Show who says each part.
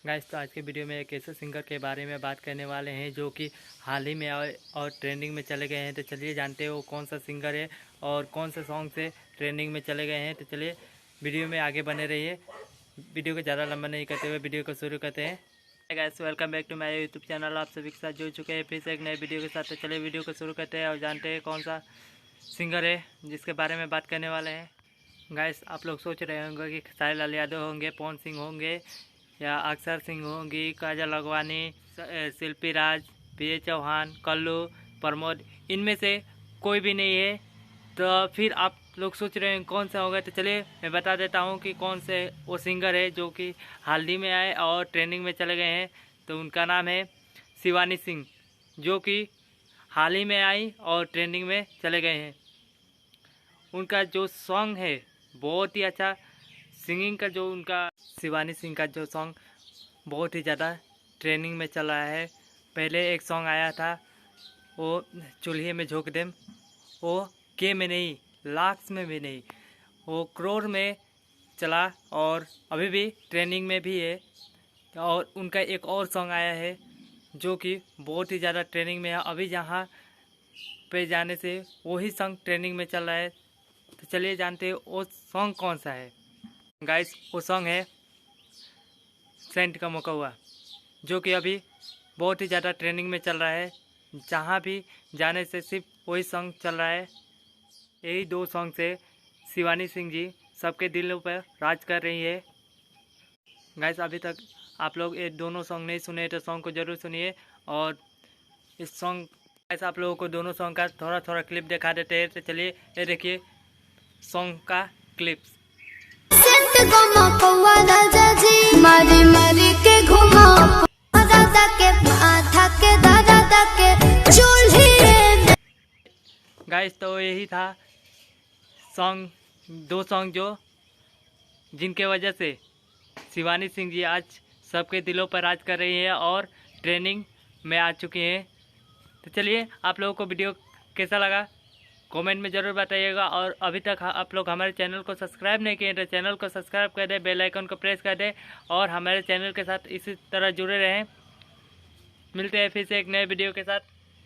Speaker 1: Guys, तो आज के वीडियो में एक ऐसे सिंगर के बारे में बात करने वाले हैं जो कि हाल ही में और ट्रेंडिंग में चले गए हैं। तो चलिए जानते हो कौन सा सिंगर है और कौन से सॉन्ग से ट्रेंडिंग में चले गए हैं। तो चलिए वीडियो में आगे बने रहिए। वीडियो को ज़्यादा लंबा नहीं करते हुए वीडियो को शुरू करते हैं। Guys, welcome back to my YouTube channel. आप सभी के साथ जुड़ चुके हैं फिर से एक नए वीडियो के साथ। तो चलिए वीडियो को शुरू करते हैं और जानते हैं कौन सा सिंगर है जिसके बारे में बात करने वाले हैं। गाइस, आप लोग सोच रहे होंगे कि खेसारी लाल यादव होंगे, पवन सिंह होंगे या अक्षर सिंह होंगी, काजल अगवानी, शिल्पी राज, पीए चौहान, कल्लू, प्रमोद, इनमें से कोई भी नहीं है। तो फिर आप लोग सोच रहे हैं कौन सा होगा। तो चलिए मैं बता देता हूँ कि कौन से वो सिंगर है जो कि हाल ही में आए और ट्रेंडिंग में चले गए हैं। तो उनका नाम है शिवानी सिंह, जो कि हाल ही में आई और ट्रेंडिंग में चले गए हैं। उनका जो सॉन्ग है बहुत ही अच्छा, सिंगिंग का जो उनका शिवानी सिंह का जो सॉन्ग बहुत ही ज़्यादा ट्रेंडिंग में चल रहा है। पहले एक सॉन्ग आया था वो चूल्हे में झोंक देम, वो के में नहीं, लाख्स में भी नहीं, वो करोड़ में चला और अभी भी ट्रेंडिंग में भी है। और उनका एक और सॉन्ग आया है जो कि बहुत ही ज़्यादा ट्रेंडिंग में है। अभी जहाँ पे जाने से वही सॉन्ग ट्रेंडिंग में चल रहा है। तो चलिए जानते हैं वो सॉन्ग कौन सा है। गाइस, वो सॉन्ग है सेंट का मकौआ, जो कि अभी बहुत ही ज़्यादा ट्रेंडिंग में चल रहा है। जहाँ भी जाने से सिर्फ वही सॉन्ग चल रहा है। यही दो सॉन्ग से शिवानी सिंह जी सबके दिलों पर राज कर रही है। गाइस, अभी तक आप लोग ये दोनों सॉन्ग नहीं सुने तो सॉन्ग को ज़रूर सुनिए। और इस सॉन्ग ऐसा आप लोगों को दोनों सॉन्ग का थोड़ा थोड़ा क्लिप दिखा देते हैं। तो चलिए ये देखिए सॉन्ग का क्लिप्स। गाइस, तो यही था सॉन्ग, दो सॉन्ग जो जिनके वजह से शिवानी सिंह जी आज सबके दिलों पर राज कर रही है और ट्रेनिंग में आ चुकी हैं। तो चलिए आप लोगों को वीडियो कैसा लगा कमेंट में ज़रूर बताइएगा। और अभी तक आप लोग हमारे चैनल को सब्सक्राइब नहीं किए तो चैनल को सब्सक्राइब कर दें, बेल आइकन को प्रेस कर दें और हमारे चैनल के साथ इसी तरह जुड़े रहें। मिलते हैं फिर से एक नए वीडियो के साथ।